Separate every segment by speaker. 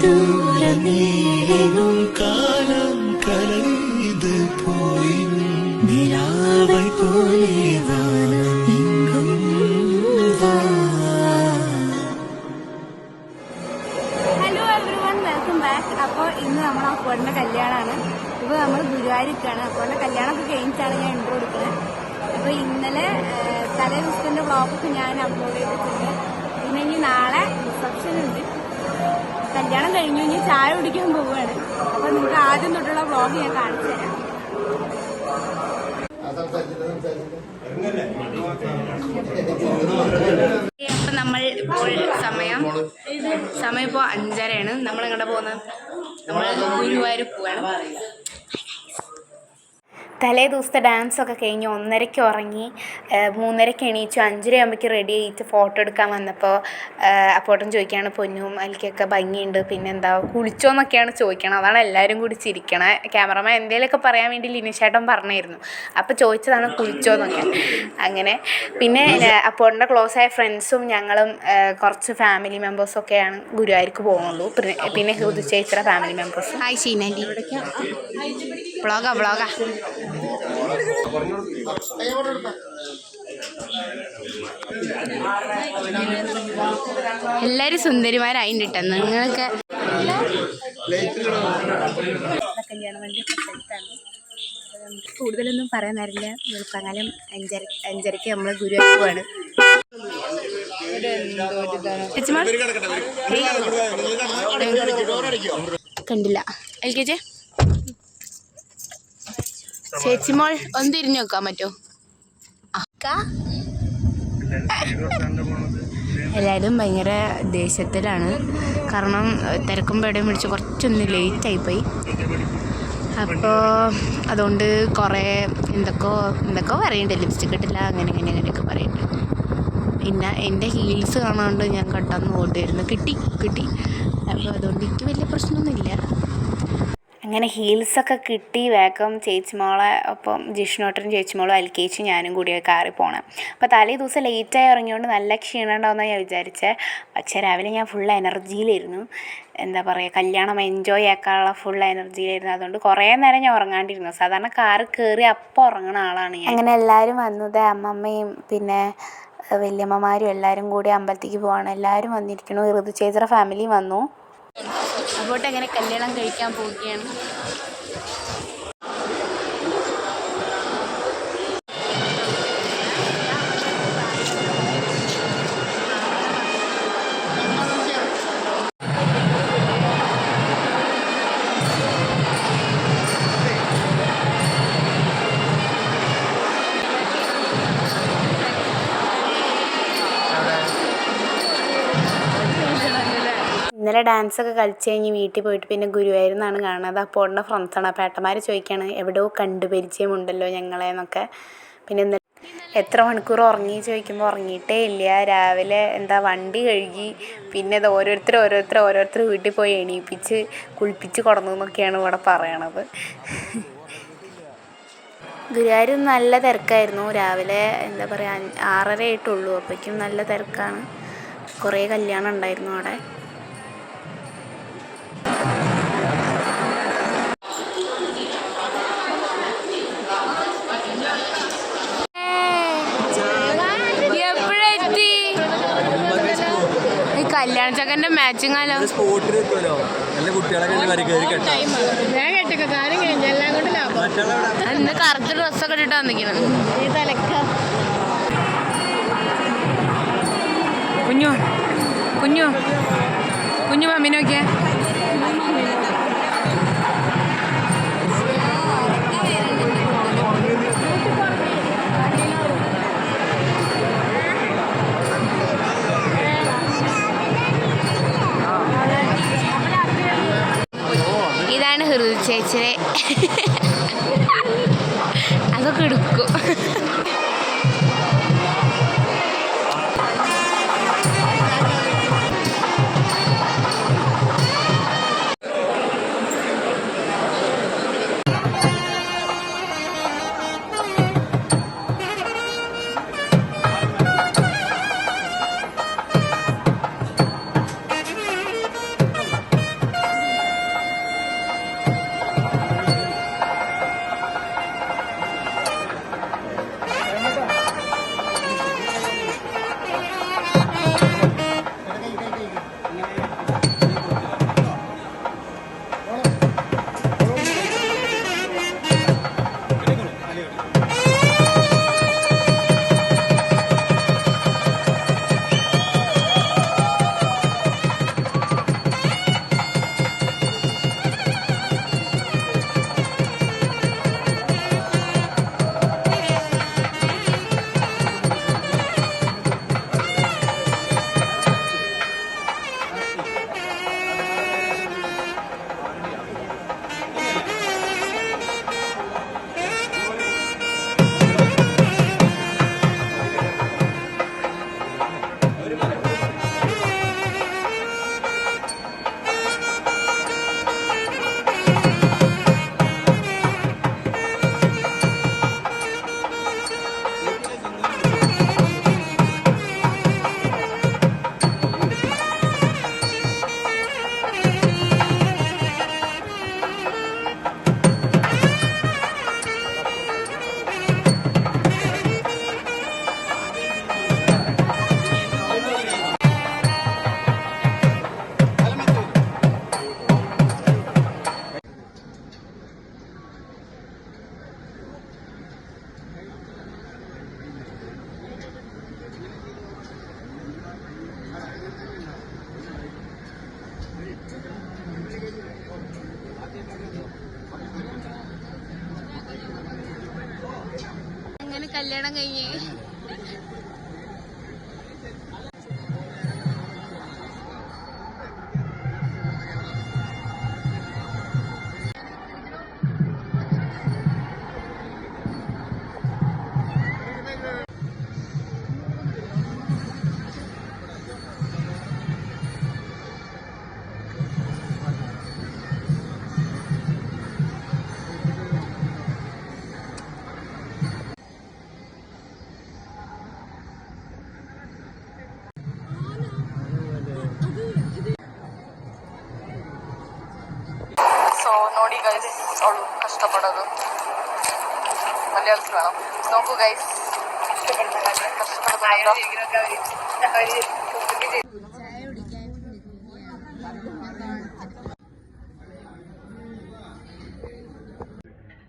Speaker 1: ദൂരമേകും കാലം കലൈത് പോയി നിലാവൈ പോലെ വാനമെങ്കും വാ.
Speaker 2: Hello everyone, welcome back. അപ്പോൾ ഇന്ന് നമ്മൾ അപ്പോഴിൻ്റെ കല്യാണമാണ്. ഇപ്പോൾ നമ്മൾ ഗുരുവായൂരിക്കാണ്. അപ്പോഴിൻ്റെ കല്യാണമൊക്കെ കഴിഞ്ഞിട്ടാണ് ഞാൻ ഇൻട്രോ എടുക്കുന്നത്. അപ്പോൾ ഇന്നലെ തലേ ദിവസത്തിൻ്റെ വ്ളോഗൊക്കെ ഞാൻ അപ്ലോഡ് ചെയ്തിട്ടുണ്ട്. പിന്നെ ഇനി നാളെ റിസപ്ഷൻ ഉണ്ട്. കല്യാണം കഴിഞ്ഞു, ഇനി ചായ കുടിക്കാൻ പോവുകയാണ്. അപ്പോൾ നിങ്ങൾക്ക് ആദ്യം തൊട്ടുള്ള വ്ളോഗ് ഞാൻ കാണിച്ചു തരാം. അപ്പം നമ്മൾ ഇപ്പോൾ സമയം ഇപ്പോൾ 5:30 നമ്മൾ എങ്ങോട്ടാ പോകുന്നത്? നമ്മൾ ഗുരുവായൂർ പോവാണ്. തലേ ദിവസത്തെ ഡാൻസൊക്കെ കഴിഞ്ഞ് 1:30 ഉറങ്ങി, 3:30 എണീച്ചു, 5:30 റെഡി ആയിട്ട് ഫോട്ടോ എടുക്കാൻ വന്നപ്പോൾ അപ്പോട്ടൻ ചോദിക്കുകയാണ് പൊന്നും അതിലേക്കൊക്കെ ഭംഗിയുണ്ട്, പിന്നെന്താ കുളിച്ചോന്നൊക്കെയാണ് ചോദിക്കണം. അതാണ് എല്ലാവരും കൂടി ചിരിക്കണേ. ക്യാമറമാൻ എന്തെങ്കിലുമൊക്കെ പറയാൻ വേണ്ടി ലിനിഷേട്ടൻ പറഞ്ഞിരുന്നു. അപ്പോൾ ചോദിച്ചതാണ് കുളിച്ചോന്നൊക്കെ. അങ്ങനെ പിന്നെ അപ്പോട്ടൻ്റെ ക്ലോസ് ആയ ഫ്രണ്ട്സും ഞങ്ങളും കുറച്ച് ഫാമിലി മെമ്പേഴ്സൊക്കെയാണ് ഗുരുവായൂർക്ക് പോകുന്നുള്ളൂ. പിന്നെ ചേച്ചിയുടെ ഫാമിലി മെമ്പേഴ്സ്. ഹായ് ഷീനാൻറ്റി, വ്ളോഗാ എല്ലാരും സുന്ദരിമാരായിട്ടോ. നിങ്ങളൊക്കെ കല്യാണ വണ്ടി കൂടുതലൊന്നും പറയാനറിയില്ല. വെളുപ്പാങ്കാലം 5:30 നമ്മൾ ഗുരുവായൂർ പോവാണ്. കണ്ടില്ല LKJ ചേച്ചിമോൾ ഒന്ന് തിരിഞ്ഞു നോക്കാൻ പറ്റുമോ? എല്ലാവരും ഭയങ്കര ദേഷ്യത്തിലാണ്. കാരണം തിരക്കും പേടയും പിടിച്ച് കുറച്ചൊന്ന് ലേറ്റായിപ്പോയി. അപ്പോൾ അതുകൊണ്ട് കുറേ എന്തൊക്കെ പറയുന്നുണ്ട്, ലിപ്സ്റ്റിക് ഇട്ടില്ല, അങ്ങനെയൊക്കെ പറയുന്നുണ്ട്. പിന്നെ എൻ്റെ ഹീൽസ് കാണാണ്ട് ഞാൻ കട്ടന്ന് ഓടിയിരുന്നു. കിട്ടി. അപ്പോൾ അതുകൊണ്ട് എനിക്ക് വലിയ പ്രശ്നമൊന്നുമില്ല. അങ്ങനെ ഹീൽസൊക്കെ കിട്ടി. വേഗം ചേച്ചിമോളെ ഒപ്പം ജിഷ്ണോട്ടനും ചേച്ചിമോളും LKG ഞാനും കൂടി കാറിൽ പോകണം. അപ്പോൾ തലേ ദിവസം ലേറ്റായി ഇറങ്ങിയോണ്ട് നല്ല ക്ഷീണം ഉണ്ടാവുമെന്നാണ് ഞാൻ വിചാരിച്ചത്. പക്ഷേ രാവിലെ ഞാൻ ഫുൾ എനർജിയിലായിരുന്നു. എന്താ പറയുക, കല്യാണം എൻജോയ് ആക്കാനുള്ള ഫുൾ എനർജിയിലായിരുന്നു. അതുകൊണ്ട് കുറേ നേരം ഞാൻ ഉറങ്ങാണ്ടിരുന്നു. സാധാരണ കാറ് കയറി അപ്പോൾ ഉറങ്ങുന്ന ആളാണ് ഞാൻ. അങ്ങനെ എല്ലാവരും വന്നത്, അമ്മമ്മയും പിന്നെ വല്യമ്മമാരും എല്ലാവരും കൂടി അമ്പലത്തേക്ക് പോവാണ്. എല്ലാവരും വന്നിരിക്കുന്നു. ഋതു ചേച്ചിയുടെ ഫാമിലിയും വന്നു. അങ്ങോട്ട് എങ്ങനെ കല്യാണം കഴിക്കാൻ പോവുകയാണ്. ഇന്നലെ ഡാൻസൊക്കെ കളിച്ച് കഴിഞ്ഞ് വീട്ടിൽ പോയിട്ട് പിന്നെ ഗുരുവായൂരിൽ നിന്നാണ് കാണുന്നത്. അപ്പോൾ ഉള്ള ഫ്രണ്ട്സാണ്. അപ്പോൾ ഏട്ടന്മാർ ചോദിക്കുകയാണ് എവിടെയോ കണ്ടുപരിചയമുണ്ടല്ലോ ഞങ്ങളെന്നൊക്കെ. പിന്നെ ഇന്നലെ എത്ര മണിക്കൂർ ഉറങ്ങി ചോദിക്കുമ്പോൾ ഉറങ്ങിയിട്ടേ ഇല്ല. രാവിലെ വണ്ടി കഴുകി, പിന്നെ ഇത് ഓരോരുത്തർ വീട്ടിൽ പോയി എണീപ്പിച്ച് കുളിപ്പിച്ച് കൊടുന്നു എന്നൊക്കെയാണ് ഇവിടെ പറയണത്. ഗുരുവായൂർ നല്ല തിരക്കായിരുന്നു. രാവിലെ 6:30 ആയിട്ടുള്ളൂ. അപ്പോഴേക്കും നല്ല തിരക്കാണ്. കുറേ കല്യാണം ഉണ്ടായിരുന്നു അവിടെ. കല്യാണ ചക്കന്റെ മാച്ചിങ് ആലോ. ഇന്ന് കറുത്ത ഡ്രസ്സൊക്കെ ഇട്ടിട്ട് വന്നിരിക്കണം. കുഞ്ഞു മമ്മീനെ നോക്കിയേ. ഇതാണ് ഋതു ചേച്ചിയെ. അതൊക്കെ എടുക്കും. കല്യാണം കഴിഞ്ഞ്
Speaker 3: ನೋಡಿ ಗೈಸ್, ಅವಳು ಕಷ್ಟಪಡೋದು ಮಲಯಾಳത്തിൽ വേണം. നോക്കൂ ഗൈസ്,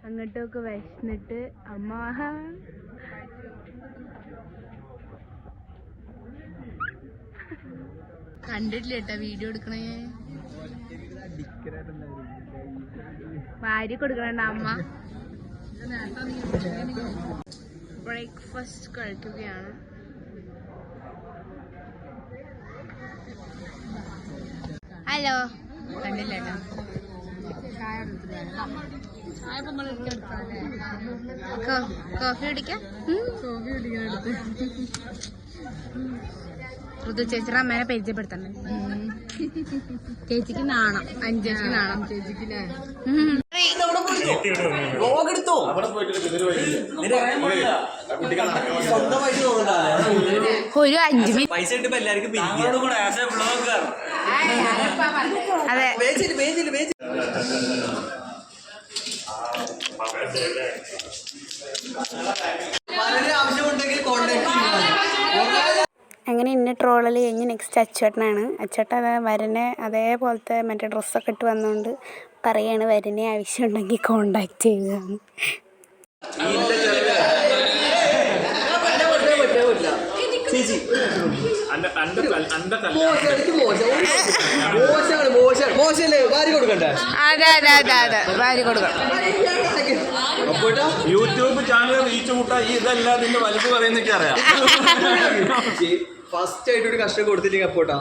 Speaker 2: അങ്ങോട്ടൊക്കെ വിശന്നിട്ട് അമ്മ കണ്ടിട്ടില്ല കേട്ടോ വീഡിയോ എടുക്കണേ. വാരി കൊടുക്കണണ്ട അമ്മ. ബ്രേക്ക്ഫാസ്റ്റ് കഴിക്കുകയാണ്. ഹലോ, കണ്ടില്ല കോഫി കുടിക്കാം. ഋതു ചേച്ചിയുടെ അമ്മേനെ പരിചയപ്പെടുത്തണ്ടേ? ചേച്ചിക്ക് നാണം, ചേച്ചിക്ക് നാണം. ചേച്ചിക്ക് ഒരു 5 മിനിറ്റ്
Speaker 1: പൈസ കിട്ടുമ്പോ എല്ലാവർക്കും
Speaker 2: അതെ. അങ്ങനെ ഇന്ന ട്രോളിൽ കഴിഞ്ഞ് നെക്സ്റ്റ് അച്ചേട്ടനാണ്. അച്ചേട്ടൻ അതാ വരനെ അതേപോലത്തെ മറ്റേ ഡ്രസ്സൊക്കെ ഇട്ട് വന്നുകൊണ്ട് പറയാണ് വരനെ ആവശ്യമുണ്ടെങ്കിൽ കോണ്ടാക്ട് ചെയ്യുകയാണ്.
Speaker 4: യൂട്യൂബ് ചാനൽ റീച്ച് കൂട്ടാ ഇതല്ല ഇതിന്റെ വലുത് പറയുന്നൊക്കെ അറിയാം.
Speaker 1: ഫസ്റ്റ് ആയിട്ട് ഒരു കഷ്ടം കൊടുത്തില്ലെങ്കിൽ അപ്പോട്ടാ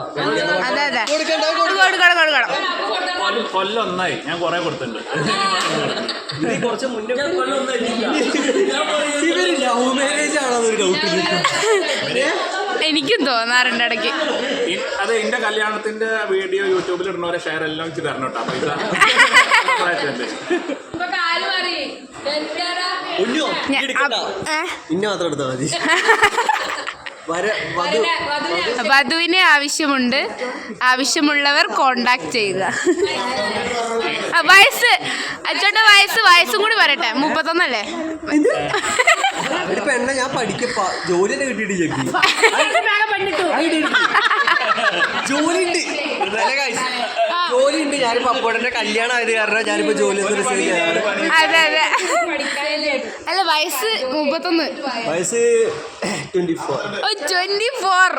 Speaker 4: കൊല്ലൊന്നായി ഞാൻ കൊറേ കൊടുത്തിട്ടുണ്ട്.
Speaker 1: കുറച്ച് മുന്നേ ലവ് മാരേജ് ആണെന്നൊരു ഡൗട്ട്
Speaker 2: എനിക്കും തോന്നാറുണ്ട് ഇടയ്ക്ക്.
Speaker 4: അതെ, എന്റെ കല്യാണത്തിന്റെ വീഡിയോ യൂട്യൂബിൽ ഇടുന്നവരെ ഷെയർ എല്ലാം എനിക്ക് തരണം കേട്ടോ. പൈസ
Speaker 1: ഇന്ന മാത്രം എടുത്താൽ മതി.
Speaker 2: വധുവിനെ ആവശ്യമുണ്ട്, ആവശ്യമുള്ളവർ കോണ്ടാക്ട് ചെയ്യുക. വയസ്സ് അച്ചോട്ടെ, വയസ്സും കൂടി പറയട്ടെ. 31 അല്ലേ?
Speaker 1: പെണ്ണ ഞാൻ പഠിക്കപ്പാ ജോലി തന്നെ കിട്ടിയിട്ട് ജോലി ഉണ്ട്, ജോലി ഉണ്ട്. ഞാനിപ്പോ അപ്പോടെ കല്യാണം ആയത് കാരണം ഞാനിപ്പോ ജോലി
Speaker 2: അതെ അതെ. അല്ല, വയസ്സ് 31,
Speaker 1: വയസ്സ് 24.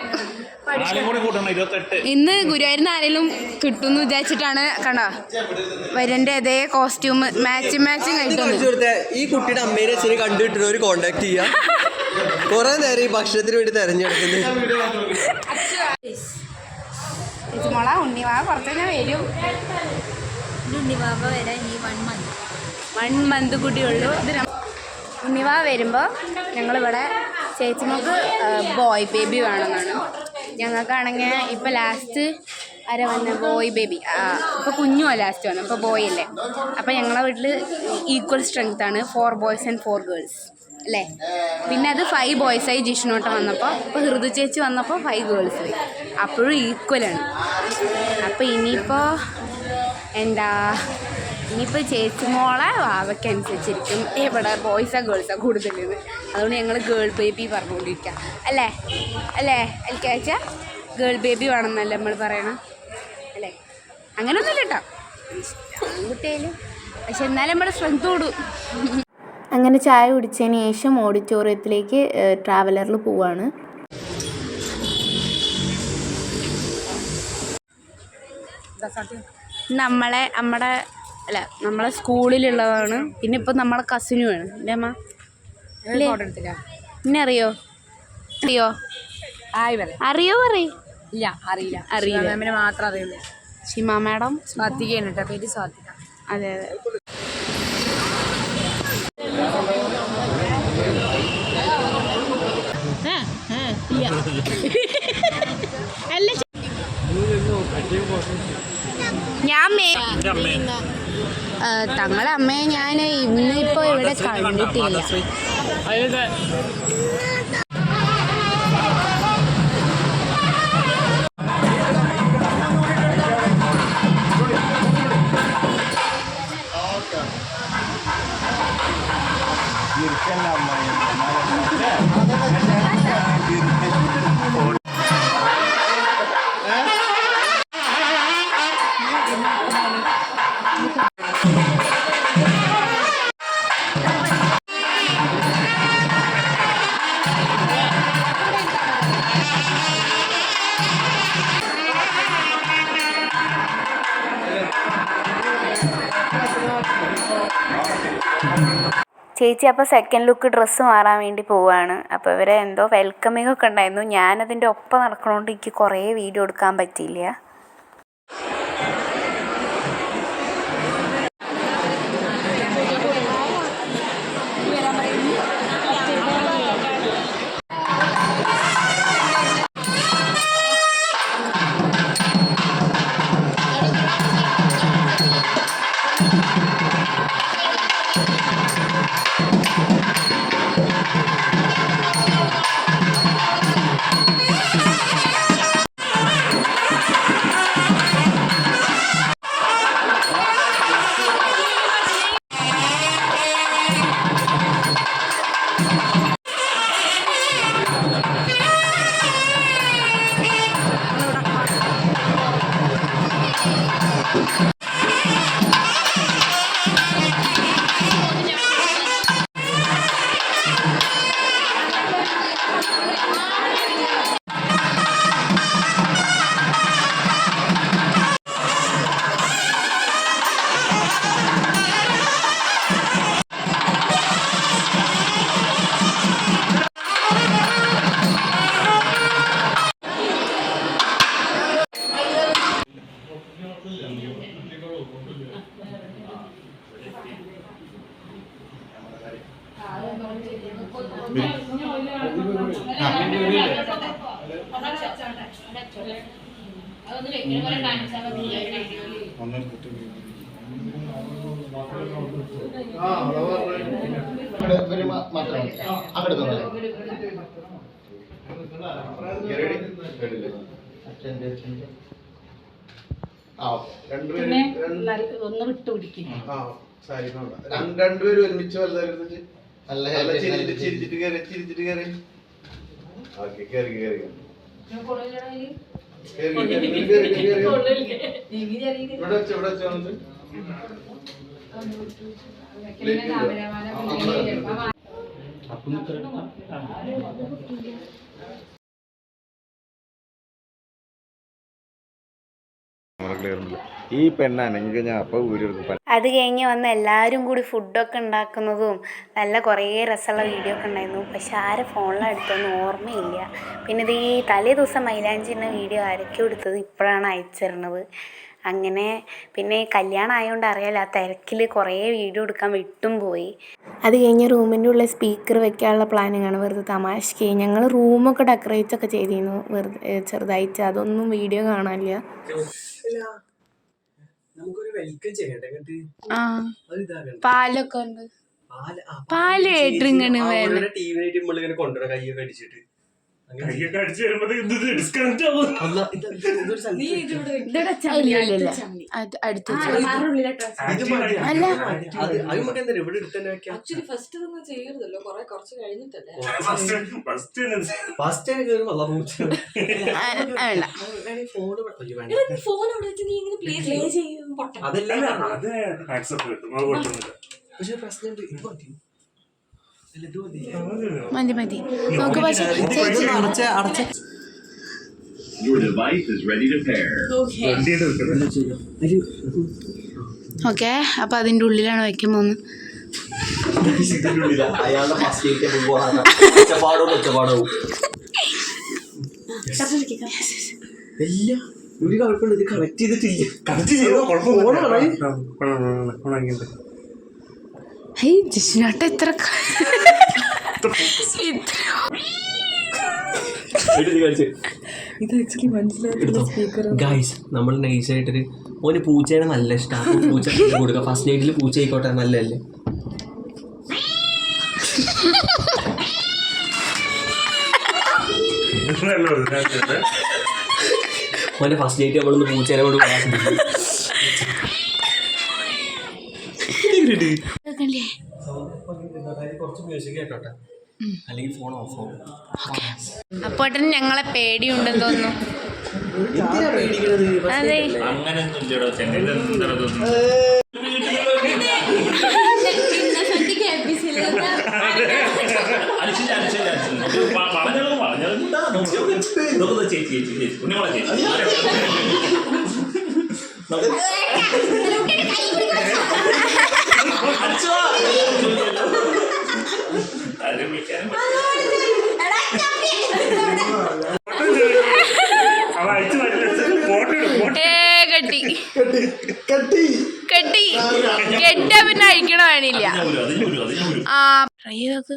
Speaker 2: ഇന്ന് ഗുരുവായൂരിന്ന് ആരെങ്കിലും കിട്ടുമെന്ന് വിചാരിച്ചിട്ടാണ്. കണ്ടോ, വരന്റെ അതേ കോസ്റ്റ്യൂം മാച്ചിങ്
Speaker 1: ആയിട്ട്. ഈ കുട്ടിയുടെ അമ്മേനെ അച്ഛനെ കണ്ടുകിട്ടുന്ന ഒരു കോണ്ടാക്ട് ചെയ്യാം. കുറെ നേരം ഈ ഭക്ഷണത്തിന് വേണ്ടി തെരഞ്ഞെടുക്കുന്നത്.
Speaker 2: മോള ഉണ്ണിവാവ കുറച്ച് കഴിഞ്ഞാൽ വരും.
Speaker 5: ഉണ്ണിവാവ വരാൻ ഇനി
Speaker 2: 1 മന്ത് കൂടിയുള്ളൂ. ഉണ്ണിവാവ വരുമ്പോൾ ഞങ്ങളിവിടെ ചേച്ചിമോക്ക് ബോയ് ബേബി വേണമെന്നാണ്. ഞങ്ങൾക്കാണെങ്കിൽ ഇപ്പോൾ ലാസ്റ്റ് ആരാ വന്ന ബോയ് ബേബി, ഇപ്പോൾ കുഞ്ഞുമോ ലാസ്റ്റ് വന്നു, ഇപ്പോൾ ബോയ് അല്ലേ. അപ്പോൾ ഞങ്ങളെ വീട്ടിൽ ഈക്വൽ സ്ട്രെങ്ത് ആണ്, 4 boys and 4 girls അല്ലേ. പിന്നെ അത് 5 boys ആയി ജിഷ്ണോട്ടം വന്നപ്പോൾ, ഇപ്പോൾ ഹൃദു ചേച്ചി വന്നപ്പോൾ 5 girls ആയി. അപ്പോഴും ഈക്വലാണ്. അപ്പോൾ ഇനിയിപ്പോൾ ഇനിയിപ്പോൾ ചേച്ചി മോളെ വാവയ്ക്കനുസരിച്ചിരിക്കും എവിടെ ബോയ്സാ ഗേൾസാ കൂടുതലെന്ന്. അതുകൊണ്ട് ഞങ്ങൾ ഗേൾ ബേബി പറഞ്ഞുകൊണ്ടിരിക്കുക അല്ലേ അൽക്കാച്ച. ഗേൾ ബേബി വേണമെന്നല്ലേ നമ്മൾ പറയണം അല്ലേ? അങ്ങനെയൊന്നുമില്ല കേട്ടോ, ആൺകുട്ടിയായാലും. പക്ഷെ എന്നാലും നമ്മുടെ സ്ട്രെങ്ത് കൂടും. അങ്ങനെ ചായ കുടിച്ചതിന് ശേഷം ഓഡിറ്റോറിയത്തിലേക്ക് ട്രാവലറിൽ പോവാണ്. നമ്മളെ സ്കൂളിലുള്ളതാണ്. പിന്നെ ഇപ്പം നമ്മളെ കസിനുമാണ് അല്ലേ അമ്മ? എന്നെ അറിയോ അറിയോ പറയും
Speaker 3: ഇല്ല അറിയില്ല
Speaker 2: അറിയില്ല
Speaker 3: മാമിനെ മാത്രം അറിയുള്ളൂ.
Speaker 2: ഷിമ മാഡം
Speaker 3: സ്വാത്തികയാണ് കേട്ടോ, പേര് സ്വാത്തിക.
Speaker 2: അതെ അതെ. അല്ല ഞാൻ തങ്ങളെ അമ്മയെ ഞാൻ ഇന്നിപ്പോൾ ഇവിടെ കണ്ടിട്ടില്ല. ചേച്ചി അപ്പോൾ സെക്കൻഡ് ലുക്ക് ഡ്രസ്സ് മാറാൻ വേണ്ടി പോവുകയാണ്. അപ്പോൾ ഇവരെ എന്തോ വെൽക്കമിങ് ഒക്കെ ഉണ്ടായിരുന്നു. ഞാനതിൻ്റെ ഒപ്പം നടക്കണോണ്ട് എനിക്ക് കുറേ വീഡിയോ എടുക്കാൻ പറ്റിയില്ല.
Speaker 3: ഒന്ന് വിട്ടുപിടിക്കും.
Speaker 6: രണ്ടുപേരും ഒരുമിച്ച് വലുതായിരുന്നു. ചിരിച്ചിട്ട് കയറി ഓക്കെ കയറി ഇവിടെ വെച്ചോ ഈ പെണ്ണാണെങ്കിൽ ഞാൻ അപ്പോൾ വീഡിയോ എടുക്കും.
Speaker 2: അത് കഴിഞ്ഞ് വന്ന് എല്ലാവരും കൂടി ഫുഡൊക്കെ ഉണ്ടാക്കുന്നതും നല്ല കുറേ രസമുള്ള വീഡിയോ ഒക്കെ ഉണ്ടായിരുന്നു. പക്ഷെ ആരെ ഫോണിലെടുത്തൊന്നും ഓർമ്മയില്ല. പിന്നെ ഇത് ഈ തലേ ദിവസം മൈലാഞ്ചിൻ്റെ വീഡിയോ ആരൊക്കെ എടുത്തത് ഇപ്പോഴാണ് അയച്ചു തരുന്നത്. അങ്ങനെ പിന്നെ കല്യാണം ആയതുകൊണ്ട് അറിയാലോ, ആ തിരക്കിൽ കുറേ വീഡിയോ എടുക്കാൻ വിട്ടും പോയി. അത് കഴിഞ്ഞ് റൂമിൻ്റെ ഉള്ളിൽ സ്പീക്കർ വെക്കാനുള്ള പ്ലാനിങ്ങാണ്. വെറുതെ തമാശക്ക് ഞങ്ങൾ റൂമൊക്കെ ഡെക്കറേറ്റ് ഒക്കെ ചെയ്തിരുന്നു വെറുതെ ചെറുതായിട്ട്. അതൊന്നും വീഡിയോ കാണാനില്ല. പാലൊക്കെ ഉണ്ട്. പാല് കേട്ടിങ്ങനെ
Speaker 1: കൊണ്ടുവരാൻ കൈയൊക്കെ അടിച്ചിട്ട് പക്ഷെ പ്രശ്നം
Speaker 2: മതി മതി നമുക്ക്. പക്ഷേ ഓക്കെ, അപ്പോൾ അതിൻ്റെ ഉള്ളിലാണ് വയ്ക്കാൻ പോകുന്നത്.
Speaker 1: അയാളുടെ ഫസ്റ്റ് ഒച്ചപ്പാടാവും ഇല്ല ഒരു കുഴപ്പമില്ല. ഇത് കണക്ട് ചെയ്തിട്ടില്ല. കണക്ട് ചെയ്തോ
Speaker 2: ജിഷ്ണാട്ട എത്ര
Speaker 1: ഗൈസ് നമ്മൾ നൈസായിട്ടൊരു ഓന് പൂച്ചേനെ നല്ല ഇഷ്ടമാണ്. പൂച്ച കൊടുക്കുക. ഫസ്റ്റ് നൈറ്റിൽ പൂച്ച ആയിക്കോട്ടെ, നല്ലതല്ലേ? ഓൻ്റെ ഫസ്റ്റ് നൈറ്റ് നമ്മളൊന്ന് പൂച്ചേനെ കൊണ്ട് കുറച്ച് മ്യൂസിക് കേട്ടോട്ടെ, അല്ലെങ്കിൽ ഫോൺ ഓഫ് ആവും.
Speaker 2: അപ്പോട്ടൻ ഞങ്ങളെ പേടിയുണ്ടെന്ന് തോന്നുന്നു.
Speaker 1: എന്തിനാ പേടിക്കണത്?
Speaker 2: അതെ കെട്ടി കെട്ടാ പിന്നെ അഴിക്കണ വേണില്ല. ആ ട്രൈ ചെയ്തോക്ക്.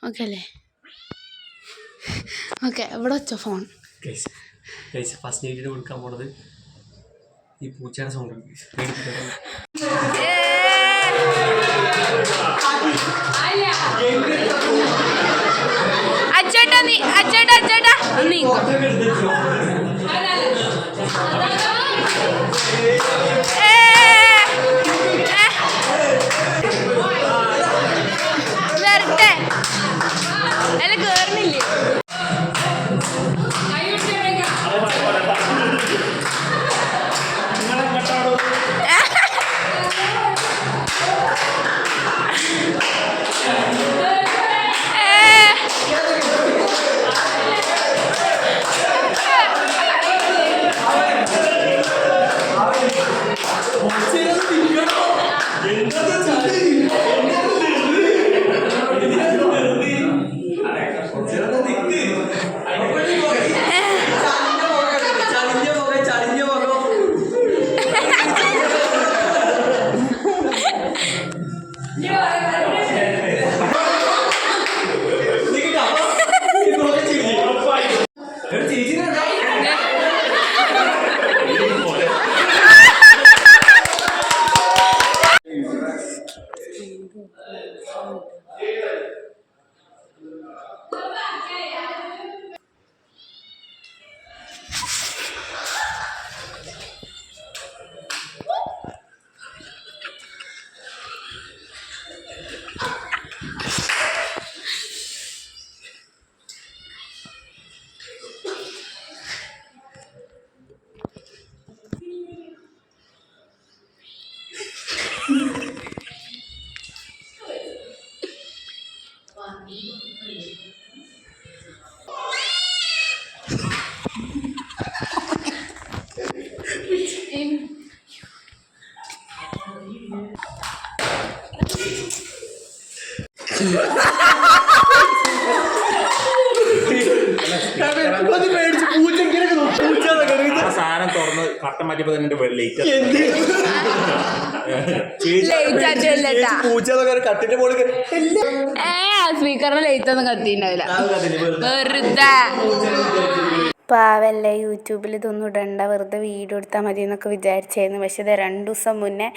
Speaker 2: ഓക്കെ അല്ലേ? ഓക്കെ, ഇവിടെ വെച്ചോ ഫോൺ.
Speaker 1: ഫസ്റ്റ് നൈറ്റിന് കൊടുക്കാൻ പോണത് ഈ പൂച്ചയുടെ സൗണ്ട്.
Speaker 2: അച്ചേട്ടാ നീ അച്ചേട്ടാ നീ വരട്ടെ. അല്ല കേറുന്നില്ലേ?
Speaker 4: സാധനം തുറന്ന് കട്ട മാറ്റിയപ്പോ തന്നെ
Speaker 1: കട്ടിന്റെ മുകളിൽ
Speaker 2: സ്പീക്കറിന് ലൈറ്റ് ഒന്നും കത്തിണ്ടാവില്ല. വെറുതെ പാവല്ലേ, യൂട്യൂബിൽ ഇതൊന്നും ഇടണ്ട, വെറുതെ വീഡിയോ എടുത്താൽ മതി എന്നൊക്കെ വിചാരിച്ചായിരുന്നു. പക്ഷേ ഇത് 2 ദിവസം മുന്നേ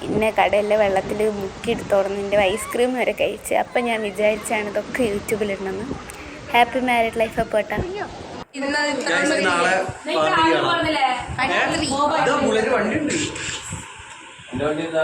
Speaker 2: ഇന്നെ കടയിലെ വെള്ളത്തിൽ മുക്കിയെടുത്തോടുന്നു എൻ്റെ ഐസ്ക്രീം വരെ കഴിച്ച്. അപ്പം ഞാൻ വിചാരിച്ചാണ് ഇതൊക്കെ യൂട്യൂബിലിടണമെന്ന്. ഹാപ്പി മാരീഡ് ലൈഫ് അപ്പോട്ടാ.
Speaker 1: വണ്ടി ഉണ്ട്.